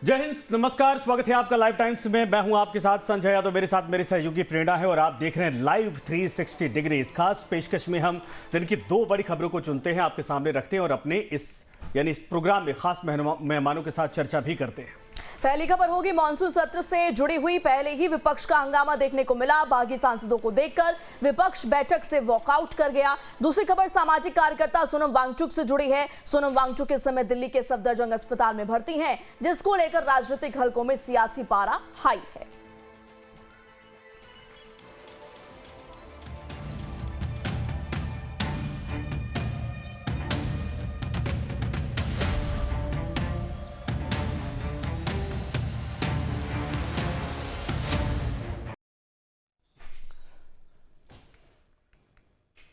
जय हिंद, नमस्कार, स्वागत है आपका लाइव टाइम्स में। मैं हूं आपके साथ संजय यादव, मेरे साथ मेरे सहयोगी प्रेरणा है और आप देख रहे हैं लाइव 360 डिग्री। इस खास पेशकश में हम दिन की दो बड़ी खबरों को चुनते हैं, आपके सामने रखते हैं और अपने इस प्रोग्राम में खास मेहमानों के साथ चर्चा भी करते हैं। पहली खबर होगी मानसून सत्र से जुड़ी हुई। पहले ही विपक्ष का हंगामा देखने को मिला। बागी सांसदों को देखकर विपक्ष बैठक से वॉकआउट कर गया। दूसरी खबर सामाजिक कार्यकर्ता सोनम वांगचुक से जुड़ी है। सोनम वांगचुक इस समय दिल्ली के सफदरजंग अस्पताल में भर्ती हैं, जिसको लेकर राजनीतिक हलकों में सियासी पारा हाई है।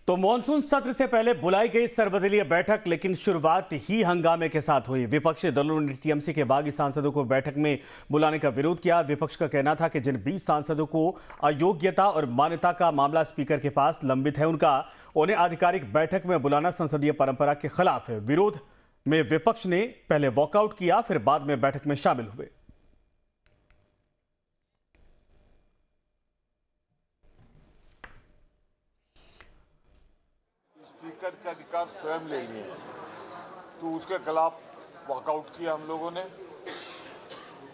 तो मॉनसून सत्र से पहले बुलाई गई सर्वदलीय बैठक लेकिन शुरुआत ही हंगामे के साथ हुई। विपक्षी दलों ने टीएमसी के बागी सांसदों को बैठक में बुलाने का विरोध किया। विपक्ष का कहना था कि जिन 20 सांसदों को अयोग्यता और मान्यता का मामला स्पीकर के पास लंबित है, उन्हें आधिकारिक बैठक में बुलाना संसदीय परंपरा के खिलाफ है। विरोध में विपक्ष ने पहले वॉकआउट किया, फिर बाद में बैठक में शामिल हुए। स्पीकर के अधिकार स्वयं ले लिए हैं, तो उसके खिलाफ वॉकआउट किया हम लोगों ने।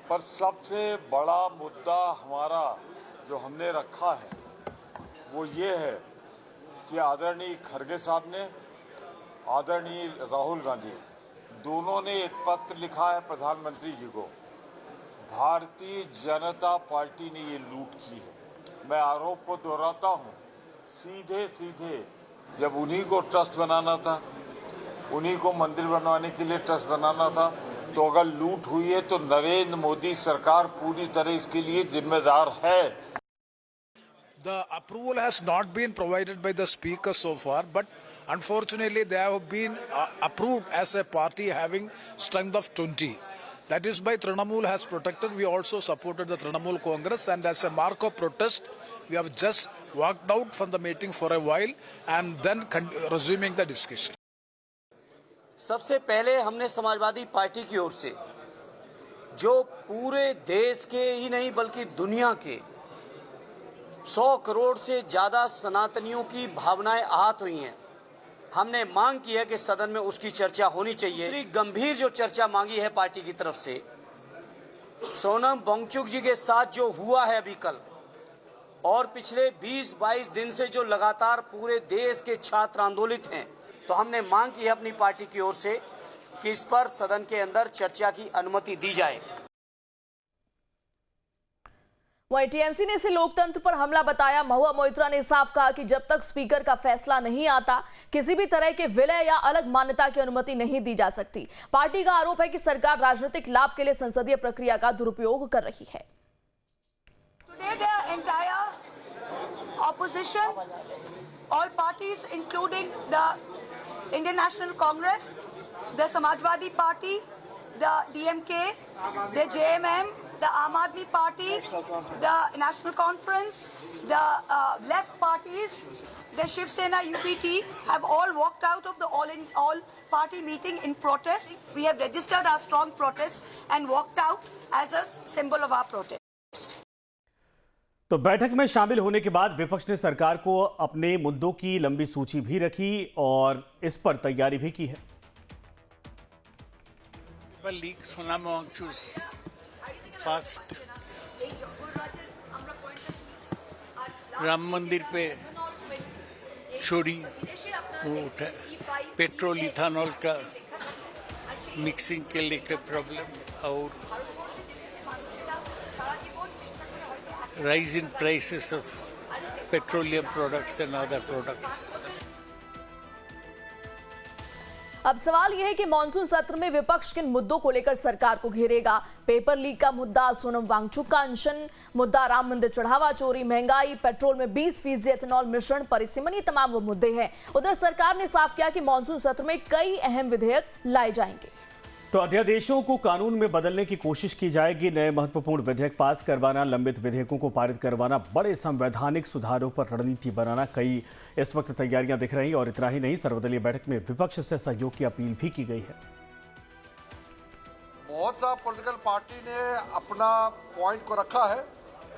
पर सबसे बड़ा मुद्दा हमारा जो हमने रखा है वो ये है कि आदरणीय खड़गे साहब ने, आदरणीय राहुल गांधी दोनों ने एक पत्र लिखा है प्रधानमंत्री जी को। भारतीय जनता पार्टी ने ये लूट की है। मैं आरोप को दोहराता हूँ, सीधे सीधे जब उन्हीं को ट्रस्ट बनाना था, उन्हीं को मंदिर बनवाने के लिए ट्रस्ट बनाना था, तो अगर लूट हुई है तो नरेंद्र मोदी सरकार पूरी तरह इसके लिए जिम्मेदार है। The approval has not been provided by the speaker so far, but unfortunately they have been approved as a party having strength of 20. That is why Trinamool has protected. We also supported the Trinamool Congress, and as a mark of protest, we have just walked out from the meeting for a while and then resuming the discussion. सबसे पहले हमने Samajwadi party की ओर से, जो पूरे देश के ही नहीं बल्कि दुनिया के 100 करोड़ से ज्यादा सनातनियों की भावनाएं आहत हुई हैं, हमने मांग की है कि सदन में उसकी चर्चा होनी चाहिए। दूसरी गंभीर जो चर्चा मांगी है पार्टी की तरफ से, सोनम वांगचुक जी के साथ जो हुआ है अभी कल और पिछले 20-22 दिन से जो लगातार पूरे देश के छात्र आंदोलित हैं, तो हमने मांग की है अपनी पार्टी की ओर से कि इस पर सदन के अंदर चर्चा की अनुमति दी जाए। वहीं टीएमसी ने इसे लोकतंत्र पर हमला बताया। महुआ मोइत्रा ने साफ कहा कि जब तक स्पीकर का फैसला नहीं आता, किसी भी तरह के विलय या अलग मान्यता की अनुमति नहीं दी जा सकती। पार्टी का आरोप है कि सरकार राजनीतिक लाभ के लिए संसदीय प्रक्रिया का दुरुपयोग कर रही है। Today the entire opposition, all parties including the Indian National Congress, the Samajwadi Party, the DMK, the JMM, the Aam Aadmi Party, the National Conference, the left parties, the Shiv Sena UPT have all walked out of the all party meeting in protest. We have registered our strong protest and walked out as a symbol of our protest. तो बैठक में शामिल होने के बाद विपक्ष ने सरकार को अपने मुद्दों की लंबी सूची भी रखी और इस पर तैयारी भी की है। फर्स्ट राम मंदिर पे चोरी उठा, पेट्रोल इथानॉल का मिक्सिंग के लेकर प्रॉब्लम और rise in prices of petroleum products and other products. अब सवाल यह है कि मानसून सत्र में विपक्ष किन मुद्दों को लेकर सरकार को घेरेगा। पेपर लीक का मुद्दा, सोनम वांगचुक का अनशन मुद्दा, राम मंदिर चढ़ावा चोरी, महंगाई, पेट्रोल में 20% एथेनॉल मिश्रण, परिसीमन, ये तमाम वो मुद्दे हैं। उधर सरकार ने साफ किया कि मानसून सत्र में कई अहम विधेयक लाए जाएंगे। तो अध्यादेशों को कानून में बदलने की कोशिश की जाएगी। नए महत्वपूर्ण विधेयक पास करवाना, लंबित विधेयकों को पारित करवाना, बड़े संवैधानिक सुधारों पर रणनीति बनाना, कई इस वक्त तैयारियां दिख रही। और इतना ही नहीं, सर्वदलीय बैठक में विपक्ष से सहयोग की अपील भी की गई है। बहुत सा पॉलिटिकल पार्टी ने अपना पॉइंट को रखा है,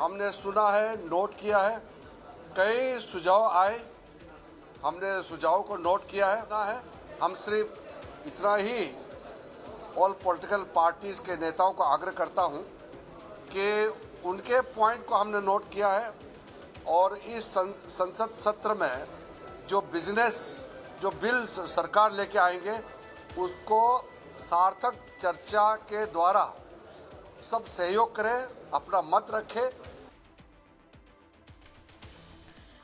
हमने सुना है, नोट किया है, कई सुझाव आए, हमने सुझाव को नोट किया है। हम सिर्फ इतना ही ऑल पॉलिटिकल पार्टीज़ के नेताओं को आग्रह करता हूं कि उनके पॉइंट को हमने नोट किया है और इस संसद सत्र में जो बिल्स सरकार लेके आएंगे उसको सार्थक चर्चा के द्वारा सब सहयोग करें, अपना मत रखें।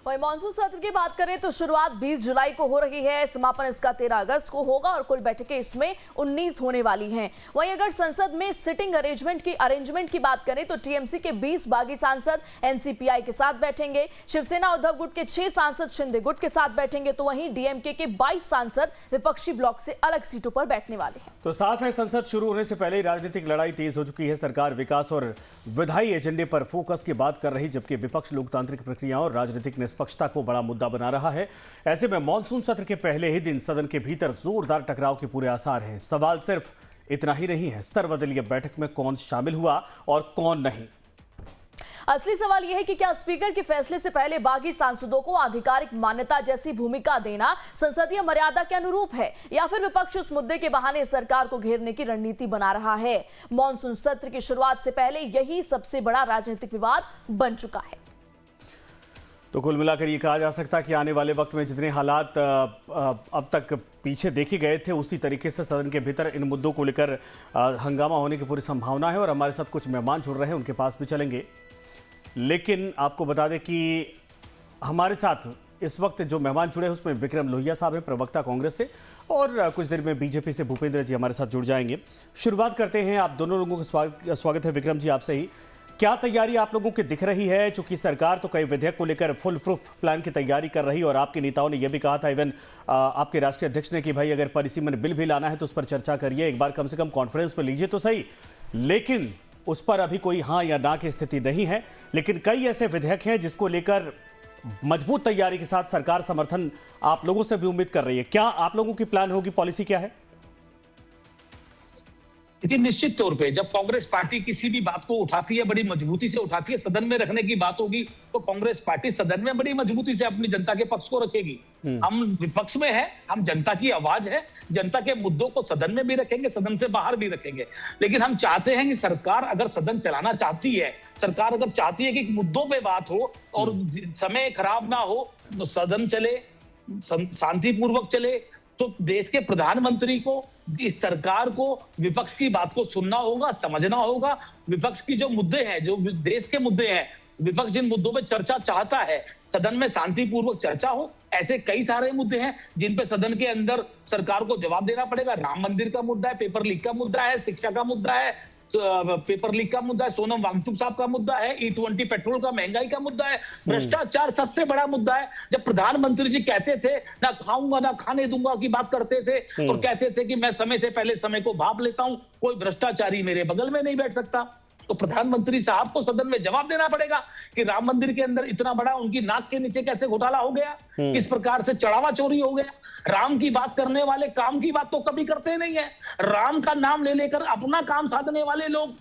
वहीं मॉनसून सत्र की बात करें तो शुरुआत 20 जुलाई को हो रही है, समापन इसका 13 अगस्त को होगा और कुल बैठकें इसमें 19 होने वाली हैं। वहीं अगर संसद में सिटिंग अरेंजमेंट की बात करें तो टीएमसी के 20 बागी सांसद एनसीपीआई के साथ बैठेंगे, शिवसेना उद्धव गुट के 6 सांसद शिंदे गुट के साथ बैठेंगे, तो वहीं डीएमके के 22 सांसद विपक्षी ब्लॉक से अलग सीटों पर बैठने वाले हैं। तो साफ है, संसद शुरू होने से पहले ही राजनीतिक लड़ाई तेज हो चुकी है। सरकार विकास और विधायी एजेंडे पर फोकस की बात कर रही, जबकि विपक्ष लोकतांत्रिक प्रक्रियाओं और राजनीतिक निष्पक्षता को बड़ा मुद्दा बना रहा है। ऐसे में मॉनसून सत्र के पहले ही दिन सदन के भीतर जोरदार टकराव के पूरे आसार हैं। सवाल सिर्फ इतना ही नहीं है, सर्वदलीय बैठक में कौन शामिल हुआ और कौन नहीं। असली सवाल यह है कि क्या स्पीकर के फैसले से पहले बागी सांसदों को आधिकारिक मान्यता जैसी भूमिका देना संसदीय मर्यादा के अनुरूप है, या फिर विपक्ष उस मुद्दे के बहाने सरकार को घेरने की रणनीति बना रहा है। मॉनसून सत्र की शुरुआत से पहले यही सबसे बड़ा राजनीतिक विवाद बन चुका है। तो कुल मिलाकर ये कहा जा सकता है कि आने वाले वक्त में जितने हालात अब तक पीछे देखे गए थे, उसी तरीके से सदन के भीतर इन मुद्दों को लेकर हंगामा होने की पूरी संभावना है। और हमारे साथ कुछ मेहमान जुड़ रहे हैं, उनके पास भी चलेंगे। लेकिन आपको बता दें कि हमारे साथ इस वक्त जो मेहमान जुड़े हैं उसमें विक्रम लोहिया साहब हैं, प्रवक्ता कांग्रेस से, और कुछ देर में बीजेपी से भूपेंद्र जी हमारे साथ जुड़ जाएंगे। शुरुआत करते हैं, आप दोनों लोगों का स्वागत है। विक्रम जी, आपसे ही, क्या तैयारी आप लोगों की दिख रही है? चूंकि सरकार तो कई विधेयक को लेकर फुल प्रूफ प्लान की तैयारी कर रही है और आपके नेताओं ने यह भी कहा था, इवन आपके राष्ट्रीय अध्यक्ष ने, कि भाई अगर परिसीमन बिल भी लाना है तो उस पर चर्चा करिए, एक बार कम से कम कॉन्फ्रेंस पर लीजिए तो सही। लेकिन उस पर अभी कोई हाँ या ना की स्थिति नहीं है। लेकिन कई ऐसे विधेयक हैं जिसको लेकर मजबूत तैयारी के साथ सरकार समर्थन आप लोगों से भी उम्मीद कर रही है। क्या आप लोगों की प्लान होगी, पॉलिसी क्या है? देखिए, निश्चित तौर पे जब कांग्रेस पार्टी किसी भी बात को उठाती है, बड़ी मजबूती से उठाती है, सदन में रखने की बात होगी तो कांग्रेस पार्टी सदन में बड़ी मजबूती से अपनी जनता के पक्ष को रखेगी। हम विपक्ष में हैं, हम जनता की आवाज है, जनता के मुद्दों को सदन में भी रखेंगे, सदन से बाहर भी रखेंगे। लेकिन हम चाहते हैं कि सरकार अगर सदन चलाना चाहती है, सरकार अगर चाहती है कि मुद्दों पे बात हो और समय खराब ना हो, तो सदन चले, शांतिपूर्वक चले, तो देश के प्रधानमंत्री को, इस सरकार को विपक्ष की बात को सुनना होगा, समझना होगा। विपक्ष की जो मुद्दे हैं, जो देश के मुद्दे हैं, विपक्ष जिन मुद्दों पे चर्चा चाहता है, सदन में शांतिपूर्वक चर्चा हो। ऐसे कई सारे मुद्दे हैं जिन पे सदन के अंदर सरकार को जवाब देना पड़ेगा। राम मंदिर का मुद्दा है, पेपर लीक का मुद्दा है, शिक्षा का मुद्दा है, पेपर लीक का मुद्दा है, सोनम वांगचुक साहब का मुद्दा है, E20 पेट्रोल का महंगाई का मुद्दा है, भ्रष्टाचार सबसे बड़ा मुद्दा है। जब प्रधानमंत्री जी कहते थे ना खाऊंगा ना खाने दूंगा की बात करते थे और कहते थे कि मैं समय से पहले समय को भाप लेता हूं, कोई भ्रष्टाचारी मेरे बगल में नहीं बैठ सकता, तो प्रधानमंत्री साहब को सदन में जवाब देना पड़ेगा कि राम मंदिर के अंदर इतना बड़ा उनकी नाक के नीचे कैसे घोटाला हो गया, किस प्रकार से चढ़ावा चोरी हो गया। राम की बात करने वाले काम की बात तो कभी करते नहीं है। राम का नाम ले लेकर अपना काम साधने वाले लोग,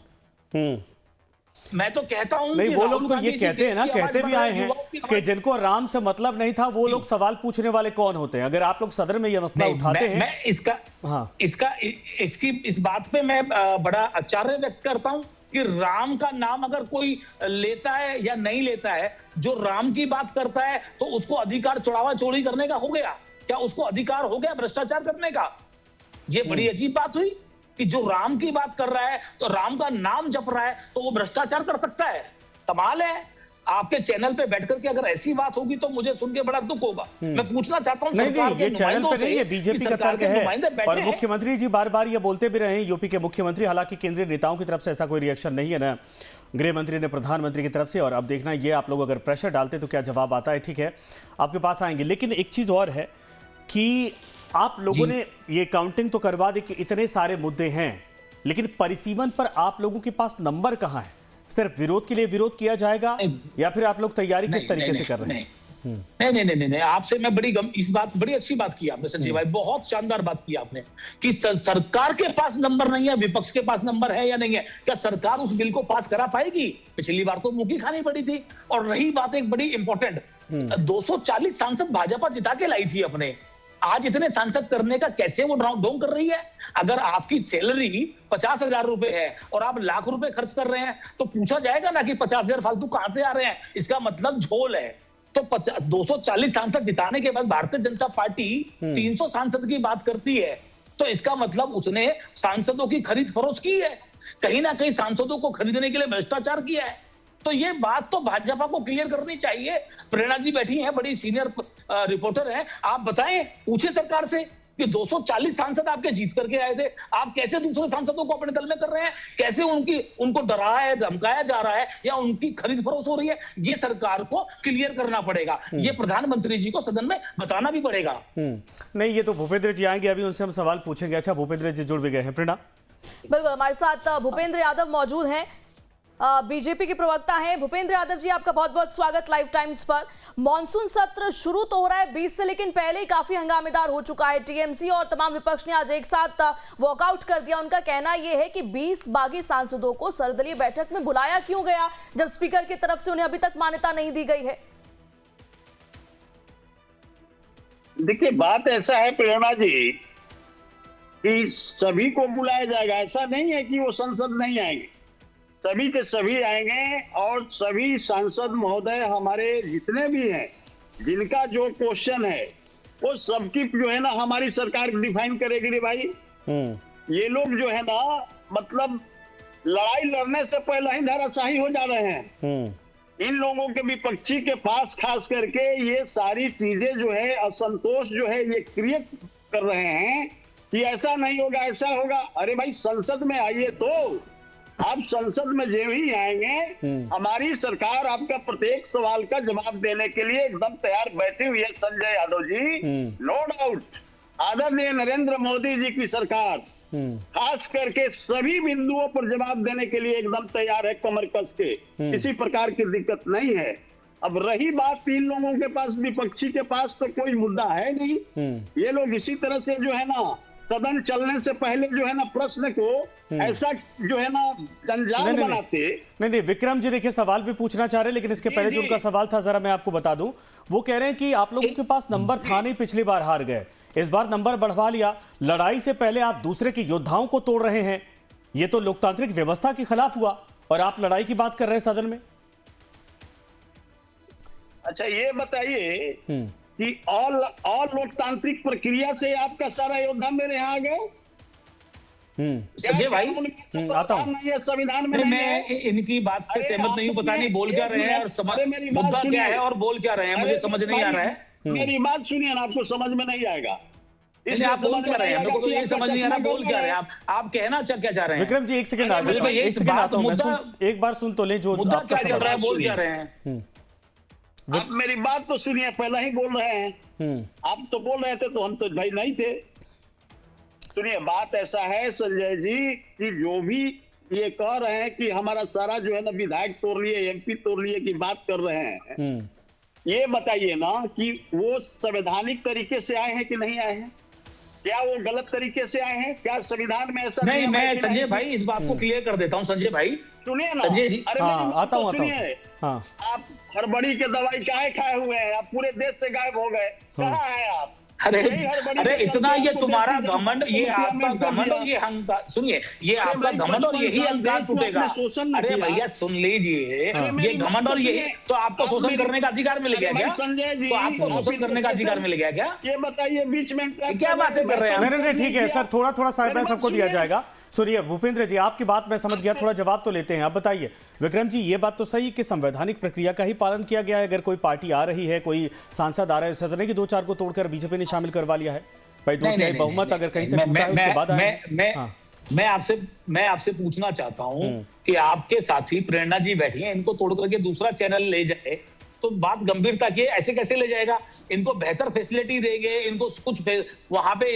मैं तो कहता हूं नहीं, वो लोग तो ये कहते हैं ना, कहते भी आए हैं कि जिनको राम से मतलब नहीं था वो लोग सवाल पूछने वाले कौन होते हैं। अगर आप लोग सदन में ये मसला उठाते हैं, मैं इस बात पे मैं बड़ा आश्चर्य व्यक्त करता हूं कि राम का नाम अगर कोई लेता है या नहीं लेता है, जो राम की बात करता है तो उसको अधिकार चढ़ावा चोरी करने का हो गया क्या? उसको अधिकार हो गया भ्रष्टाचार करने का? ये बड़ी अजीब बात हुई कि जो राम की बात कर रहा है, तो राम का नाम जप रहा है, तो वो भ्रष्टाचार कर सकता है? कमाल है। आपके चैनल पे बैठ करके अगर ऐसी बात होगी तो मुझे सुन के बड़ा दुख होगा। मैं पूछना चाहता हूं, नहीं, ये चैनल पे नहीं है, बीजेपी का तर्क है। और मुख्यमंत्री जी बार बार ये बोलते भी रहे, यूपी के मुख्यमंत्री, हालांकि केंद्रीय नेताओं की तरफ से ऐसा कोई रिएक्शन नहीं है ना, गृह मंत्री ने प्रधानमंत्री की तरफ से। और अब देखना ये आप लोग अगर प्रेशर डालते तो क्या जवाब आता है। ठीक है, आपके पास आएंगे। लेकिन एक चीज और है कि आप लोगों ने ये काउंटिंग तो करवा दी कि इतने सारे मुद्दे हैं, लेकिन परिसीमन पर आप लोगों के पास नंबर कहां है? सिर्फ विरोध के लिए विरोध किया जाएगा या फिर आप लोग तैयारी किस तरीके से कर रहे हैं? नहीं, आपसे मैं बड़ी अच्छी बात की आपने संजय भाई, बहुत शानदार बात की आपने कि सरकार के पास नंबर नहीं है, विपक्ष के पास नंबर है या नहीं है। क्या सरकार उस बिल को पास करा पाएगी? पिछली बार तो मुंह की खानी पड़ी थी। और रही बात एक बड़ी इंपॉर्टेंट, 240 सांसद भाजपा जिता के लाई थी अपने, आज इतने सांसद करने का कैसे वो ढोंग कर रही है? अगर आपकी सैलरी 50,000 रुपए है और आप लाख रुपए खर्च कर रहे हैं तो पूछा जाएगा ना कि 50,000 फालतू कहां से आ रहे हैं? इसका मतलब झोल है। तो 240 सांसद जिताने के बाद भारतीय जनता पार्टी 300 सांसद की बात करती है, तो इसका मतलब उसने सांसदों की खरीद फरोख्त की है, कहीं ना कहीं सांसदों को खरीदने के लिए भ्रष्टाचार किया है। तो ये बात तो भाजपा को क्लियर करनी चाहिए। प्रेरणा जी बैठी हैं, बड़ी सीनियर रिपोर्टर हैं, आप बताएं, पूछे सरकार से कि 240 सांसद आपके जीत करके आए थे, आप कैसे दूसरे सांसदों को अपने दल में कर रहे हैं? कैसे उनको डराया है, धमकाया जा रहा है या उनकी खरीद फरोख्त हो रही है? ये सरकार को क्लियर करना पड़ेगा, ये प्रधानमंत्री जी को सदन में बताना भी पड़ेगा। नहीं, ये तो भूपेंद्र जी आएंगे, अभी उनसे हम सवाल पूछेंगे। अच्छा, भूपेंद्र जी जुड़ भी गए हैं। प्रेरणा, बिल्कुल, हमारे साथ भूपेंद्र यादव मौजूद हैं, बीजेपी के प्रवक्ता हैं। भूपेंद्र यादव जी, आपका बहुत बहुत स्वागत लाइव टाइम्स पर। मॉनसून सत्र शुरू तो हो रहा है 20 से, लेकिन पहले ही काफी हंगामेदार हो चुका है। टीएमसी और तमाम विपक्ष ने आज एक साथ वॉकआउट कर दिया। उनका कहना यह है कि 20 बागी सांसदों को सर्वदलीय बैठक में बुलाया क्यों गया, जब स्पीकर की तरफ से उन्हें अभी तक मान्यता नहीं दी गई है? देखिए, बात ऐसा है प्रेरणा जी कि सभी को बुलाया जाएगा, ऐसा नहीं है कि वो संसद नहीं आएंगे, सभी के सभी आएंगे। और सभी सांसद महोदय हमारे जितने भी हैं, जिनका जो क्वेश्चन है वो सबकी जो है ना हमारी सरकार डिफाइन करेगी रे भाई। ये लोग जो है ना, मतलब लड़ाई लड़ने से पहले ही धराशायी हो जा रहे हैं। इन लोगों के विपक्षी के पास खास करके ये सारी चीजें जो है, असंतोष जो है, ये क्रिएट कर रहे हैं कि ऐसा नहीं होगा, ऐसा होगा। अरे भाई, संसद में आइए तो। आप संसद में जो ही आएंगे, हमारी सरकार आपका प्रत्येक सवाल का जवाब देने के लिए एकदम तैयार बैठी हुई है संजय यादव जी। नो डाउट, आदरणीय नरेंद्र मोदी जी की सरकार खास करके सभी बिंदुओं पर जवाब देने के लिए एकदम तैयार है, कमर कस के। किसी प्रकार की दिक्कत नहीं है। अब रही बात, तीन लोगों के पास, विपक्षी के पास तो कोई मुद्दा है नहीं। ये लोग इसी तरह से जो है ना, सदन चलने से पहले जो है ना, प्रश्न को ऐसा जो है ना जंजाल बनाते। नहीं, विक्रम जी देखिए सवाल भी पूछना चाह रहे हैं, लेकिन इसके पहले जो उनका सवाल था जरा मैं आपको बता दूं। वो कह रहे हैं कि आप लोगों के पास नंबर था नहीं, पिछली बार हार गए, इस बार नंबर बढ़वा लिया। लड़ाई से पहले आप दूसरे के योद्धाओं को तोड़ रहे हैं, ये तो लोकतांत्रिक व्यवस्था के खिलाफ हुआ, और आप लड़ाई की बात कर रहे हैं सदन में। अच्छा, ये बताइए कि और लोकतांत्रिक प्रक्रिया से आपका सारा योद्धा मेरे यहाँ आ गए? संजय भाई, आता हूं। संविधान में मैं इनकी बात से सहमत नहीं हूं, पता नहीं बोल क्या रहे हैं और मुद्दा क्या है और बोल क्या रहे हैं, मुझे समझ नहीं आ रहा है। मेरी बात सुनिए ना, आपको समझ में नहीं आएगा। आप बोल क्या रहे हैं, मेरे को तो ये समझ नहीं आ रहा बोल क्या रहे हैं आप कहना क्या चाह रहे हैं? विक्रम जी एक सेकंड आता हूं, एक बार सुन तो ले जो मुद्दा क्या चल रहा है, बोल क्या रहे हैं? आप मेरी बात तो सुनिए, पहले ही बोल रहे हैं। आप तो बोल रहे थे तो हम तो भाई नहीं थे। सुनिए, बात ऐसा है संजय जी कि जो भी ये कह रहे हैं कि हमारा सारा जो है ना विधायक तोड़ लिए, एमपी तोड़ लिए की बात कर रहे हैं, ये बताइए ना कि वो संवैधानिक तरीके से आए हैं कि नहीं आए हैं? क्या वो गलत तरीके से आए हैं? क्या संविधान में ऐसा नहीं? मैं संजय भाई इस बात को क्लियर कर देता हूँ। संजय भाई सुनिए ना, संजय जी, अरे आता हूँ। आप हड़बड़ी के दवाई काहे खाए हुए हैं? आप पूरे देश से गायब हो गए, कहाँ हैं आप? अरे इतना ये तुम्हारा घमंड, ये आपका घमंड और ये अहंकार, सुनिए, ये आपका घमंड और यही अहंकार टूटेगा। अरे भैया सुन लीजिए, ये घमंड और यही तो आपको शोषण करने का अधिकार मिल गया क्या? संजय जी, तो आपको शोषण करने का अधिकार मिल गया क्या? ये बताइए, बीच में क्या बातें कर रहे हैं? नहीं, ठीक है सर, थोड़ा समय सबको दिया जाएगा। सुनिए भूपेंद्र जी, आपकी बात मैं समझ गया, थोड़ा जवाब तो लेते हैं। आप बताइए विक्रम जी, ये बात तो सही कि संवैधानिक प्रक्रिया का ही पालन किया गया है। अगर कोई पार्टी आ रही है, कोई सांसद आ रहा है सदन की 2-4 को तोड़कर बीजेपी ने शामिल करवा लिया है भाई, 2/3 बहुमत अगर कहीं से टूटा है उसके बाद मैं आपसे पूछना चाहता हूं कि आपके साथी प्रेरणा जी बैठी हैं, इनको तोड़ करके दूसरा चैनल ले जाए तो बात गंभीरता की, ऐसे कैसे ले जाएगा? इनको बेहतर फैसिलिटी देंगे, इनको कुछ वहां पे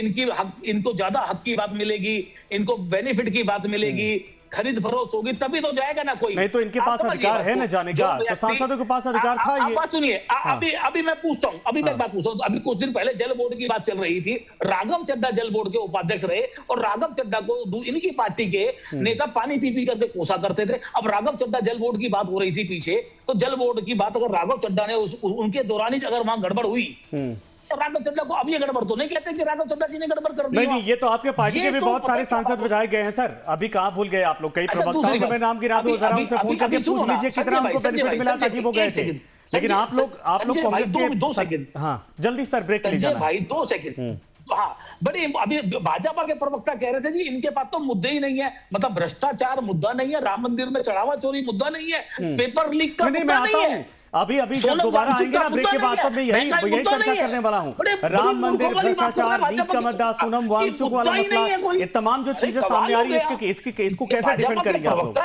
इनको ज्यादा हक की बात मिलेगी, इनको बेनिफिट की बात मिलेगी, खरीद फरोख्त होगी तभी तो जाएगा ना कोई। नहीं तो इनके आप पास समझिए अधिकार बात है को। ना जाने जो का, तो व्यक्ति- सांसदों के पास अधिकार था आप ये। बात सुनिए, अभी मैं पूछता हूं, अभी मैं एक बात पूछता हूं। अभी कुछ दिन पहले जल बोर्ड की बात चल रही थी, राघव चड्ढा जल बोर्ड के उपाध्यक्ष रहे और राघव चड्ढा को इनकी पार्टी के नेता पानी पी पी करके कोसा करते थे। अब राघव चड्ढा जल बोर्ड की बात हो रही थी पीछे, तो जल बोर्ड की बात अगर राघव चड्ढा ने उनके दौरान ही अगर वहां गड़बड़ हुई तो राघव चड्ढा को अब ये गड़बड़ तो नहीं कहते कि राघव चड्ढा जी ने गड़बड़ कर दी। नहीं, ये तो आपके पार्टी ये के भी तो बहुत सारे पता- सांसद विधायक गए हैं सर, अभी कहाँ भूल गए आप लोग? कई अच्छा, प्रवक्ताओं दूसरी के बात। मैं नाम गिरा दूं, अभी- जरा अभी- उनसे अभी- फोन करके अभी सुनो पूछ ना, लीजिए कितना संजय उनको भाई, बेनिफिट मिला ताकि वो गए थे। लेकिन आप लोग कांग्रेस दो के सेकंड, हाँ जल्दी सर ब्रेक ले संजय जाना। भाई 2 सेकंड। हाँ, बड़ी अभी भाजपा के प्रवक्ता कह रहे थे जी इनके पास तो मुद्दे ही नहीं है, मतलब भ्रष्टाचार मुद्दा नहीं है, राम मंदिर में चढ़ावा चोरी मुद्दा नहीं है, पेपर लीक का नहीं, मैं मुद्दा आता नहीं हूँ है। अभी जब सोनम दोबारा वांगचुक आएंगे का ना ब्रेक मुद्दा के बाद नहीं तो है, मैं यही महंगाई यही मुद्दा चर्चा नहीं है। करने वाला हूँ। बड़ी राम मंदिर, मूर्खों वाली बात भ्रष्टाचार, कर रहे हैं नीट का भाजपा मुद्दा, के। सोनम ये वांगचुक वाला मुद्दा ही नहीं है मसला, कोई। ये तमाम जो अरे चीजें कमाल सामने आ हो रही है गया। इसको कैसे डिफेंड करेंगे आप लोग?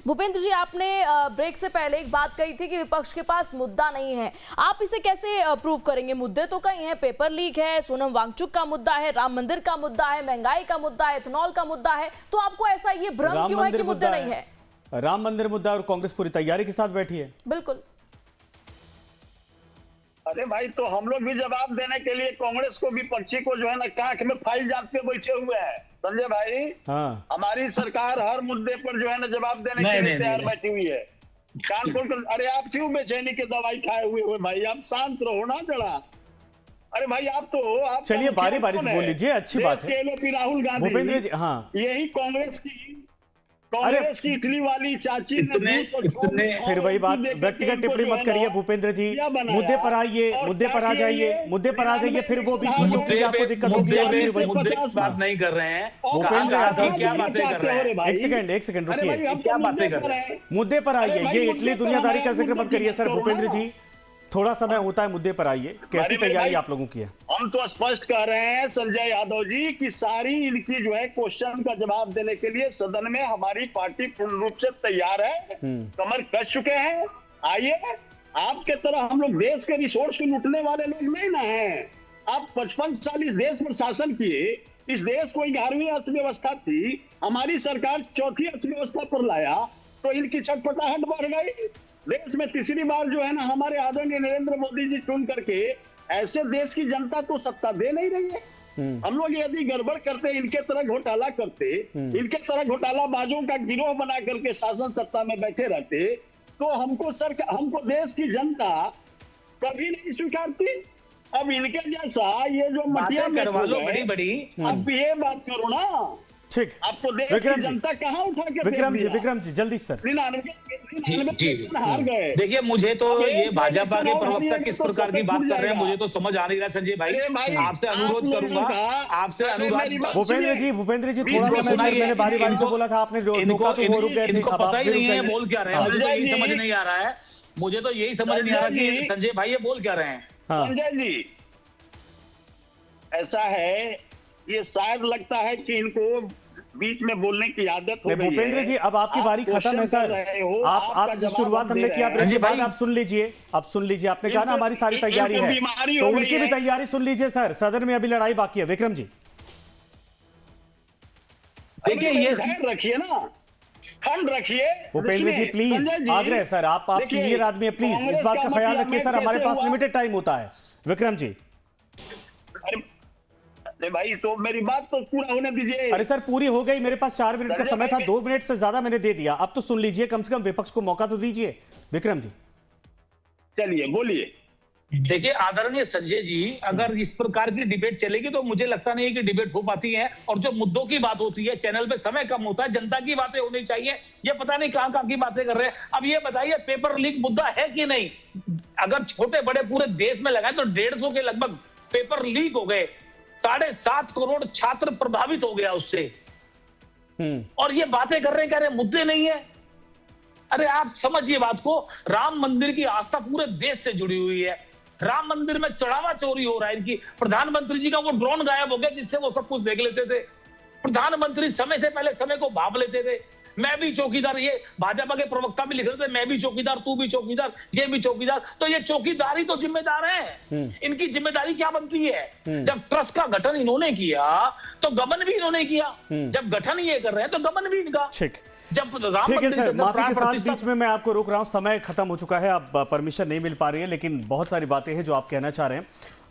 भूपेंद्र जी, आपने ब्रेक से पहले एक बात कही थी कि विपक्ष के पास मुद्दा नहीं है, आप इसे कैसे प्रूव करेंगे? मुद्दे तो कई हैं, पेपर लीक है, सोनम वांगचुक का मुद्दा है, राम मंदिर का मुद्दा है, महंगाई का मुद्दा है, इथेनॉल का मुद्दा है, तो आपको ऐसा ये भ्रम क्यों है कि मुद्दे नहीं है? राम मंदिर मुद्दा और कांग्रेस पूरी तैयारी के साथ बैठी है। बिल्कुल। अरे भाई, तो हम लोग भी जवाब देने के लिए कांग्रेस को विपक्षी को जो है ना कांख में फाइल जात के बैठे हुए हैं संजय भाई। हाँ, हमारी सरकार हर मुद्दे पर जो है ना जवाब देने के लिए तैयार बैठी हुई है। कान खोल कर, अरे आप क्यों बेचैनी की दवाई खाए हुए हो भाई? आप शांत रहो ना जरा। अरे भाई आप चलिए बारी बारी से बोल लीजिए, अच्छी बात है। राहुल गांधी, भूपेंद्र जी, हाँ यही कांग्रेस की इटली वाली चाची फिर वही बात, व्यक्तिगत टिप्पणी मत करिए भूपेंद्र जी, मुद्दे पर आइए, मुद्दे पर आ जाइए, मुद्दे पर आ जाइए, फिर वो बीच में टूटती है, आपको दिक्कत होगी। मुद्दे की बात नहीं कर रहे हैं, भूपेंद्र यादव क्या बातें कर रहे हैं? एक सेकंड रुकिए, क्या बातें कर रहे हैं? मुद्दे पर आइए, ये इटली दुनियादारी का जिक्र मत करिए सर। भूपेंद्र जी, थोड़ा समय होता है, मुद्दे पर आइए। कैसी तैयारी आप लोगों की है? हम तो स्पष्ट कह रहे हैं संजय यादव जी कि सारी इनकी जो है क्वेश्चन का जवाब देने के लिए सदन में हमारी पार्टी पूर्ण रूप से तैयार है, कमर कस चुके हैं। आइए, आपके तरह हम लोग देश के रिसोर्स को लूटने वाले लोग नहीं ना हैं। आप 55 साल इस देश पर शासन किए, इस देश को 11वीं अर्थव्यवस्था थी, हमारी सरकार 4थी अर्थव्यवस्था पर लाया, तो इनकी छटपटाहट बढ़ गई। देश में तीसरी बार जो है ना हमारे आदरणीय नरेंद्र मोदी जी चुन करके ऐसे देश की जनता तो सत्ता दे नहीं रही है। हम लोग यदि गड़बड़ करते, इनके तरह घोटाला करते, इनके तरह घोटालाबाजों का गिरोह बना करके शासन सत्ता में बैठे रहते, तो हमको देश की जनता कभी नहीं स्वीकारती। अब इनके जैसा ये जो मटिया में करवा लो बड़ी बड़ी, अब ये बात करो ना, ठीक, आपको देश की जनता कहाँ उठा के विक्रम जी जल्दी सर। हार गए। देखिए, मुझे तो ये भाजपा के प्रवक्ता किस प्रकार की बात कर रहे हैं मुझे तो समझ आ नहीं रहा संजय भाई। आपसे अनुरोध करूंगा, आपसे अनुरोध। भूपेंद्र जी थोड़ा समय सर, मैंने बारी बारी से बोला था, आपने रोका तो वो रुक गए थे। इनको पता ही नहीं है बोल क्या रहे हैं, मुझे तो यही समझ नहीं आ रहा है, मुझे तो यही समझ नहीं आ रहा कि संजय भाई ये बोल क्या रहे हैं। संजय जी, ऐसा है, ये शायद लगता है कि इनको बीच में बोलने की आदत हो गई है। भूपेंद्र जी, अब आपकी बारी खत्म है सर। आप शुरुआत हमने किया, आप सुन लीजिए, आपने कहा ना हमारी सारी तैयारी है, तो उनकी भी तैयारी सुन लीजिए सर। सदन में अभी लड़ाई बाकी है। विक्रम जी देखिए, ये रखिए ना, ठंड रखिए। भूपेंद्र जी प्लीज, आग्रह सर, आप सीनियर आदमी है, प्लीज इस बात का ख्याल रखिए सर, हमारे पास लिमिटेड टाइम होता है। विक्रम जी, अरे भाई, तो मेरी बात तो पूरा होने दीजिए। अरे सर पूरी हो गई, मेरे पास 4 मिनट का समय था, 2 मिनट से ज्यादा मैंने दे दिया, अब तो सुन लीजिए, कम से कम विपक्ष को मौका तो दीजिए। विक्रम जी चलिए बोलिए। देखिए आदरणीय संजय जी, अगर इस प्रकार की डिबेट चलेगी तो मुझे लगता नहीं है कि डिबेट हो पाती है, और जो मुद्दों की बात होती है चैनल पे समय कम होता है, जनता की बातें होनी चाहिए। ये पता नहीं कहां की बातें कर रहे हैं। अब ये बताइए, पेपर लीक मुद्दा है कि नहीं? अगर छोटे बड़े पूरे देश में लगाए तो 150 के लगभग पेपर लीक हो गए, 7.5 करोड़ छात्र प्रभावित हो गया उससे, और ये बातें कर रहे हैं, कह रहे मुद्दे नहीं है। अरे आप समझिए बात को, राम मंदिर की आस्था पूरे देश से जुड़ी हुई है, राम मंदिर में चढ़ावा चोरी हो रहा है इनकी। प्रधानमंत्री जी का वो ड्रोन गायब हो गया जिससे वो सब कुछ देख लेते थे। प्रधानमंत्री समय से पहले समय को भाप लेते थे। मैं भी चौकीदार, ये भाजपा के प्रवक्ता भी लिख रहे थे, मैं भी चौकीदार, तू भी चौकीदार, ये भी चौकीदार। तो ये चौकीदारी तो जिम्मेदार है, इनकी जिम्मेदारी क्या बनती है? जब ट्रस्ट का गठन इन्होंने किया तो गबन भी इन्होंने किया, जब गठन ये कर रहे हैं तो गबन भी इनका। ठीक, जब राम ठीक है मंदिर के सर, अंदर माफी के प्राण साथ प्रतिष्ठा बीच में मैं आपको रोक रहा हूं, समय खत्म हो चुका है, अब परमिशन नहीं मिल पा रही है, लेकिन बहुत सारी बातें हैं जो आप कहना चाह रहे हैं।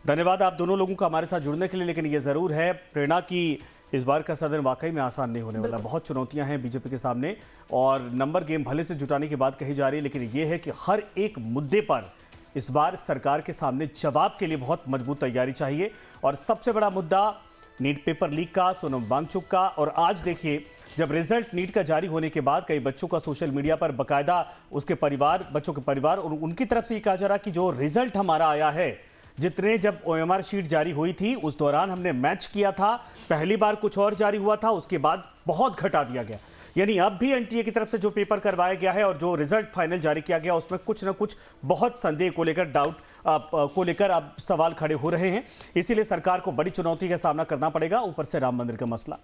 धन्यवाद आप दोनों लोगों का हमारे साथ जुड़ने के लिए। लेकिन ये जरूर है प्रेरणा की इस बार का सदन वाकई में आसान नहीं होने वाला, बहुत चुनौतियां हैं बीजेपी के सामने और नंबर गेम भले से जुटाने की बात कही जा रही है, लेकिन ये है कि हर एक मुद्दे पर इस बार सरकार के सामने जवाब के लिए बहुत मजबूत तैयारी चाहिए। और सबसे बड़ा मुद्दा नीट पेपर लीक का, सोनम वांगचुक का, और आज देखिए जब रिजल्ट नीट का जारी होने के बाद कई बच्चों का सोशल मीडिया पर बकायदा उसके परिवार, बच्चों के परिवार और उनकी तरफ से ये कहा जा रहा कि जो रिजल्ट हमारा आया है, जितने जब OMR शीट जारी हुई थी उस दौरान हमने मैच किया था, पहली बार कुछ और जारी हुआ था, उसके बाद बहुत घटा दिया गया। यानी अब भी NTA की तरफ से जो पेपर करवाया गया है और जो रिजल्ट फाइनल जारी किया गया उसमें कुछ ना कुछ बहुत संदेह को लेकर, डाउट को लेकर अब सवाल खड़े हो रहे हैं। इसीलिए सरकार को बड़ी चुनौती का सामना करना पड़ेगा, ऊपर से राम मंदिर का मसला।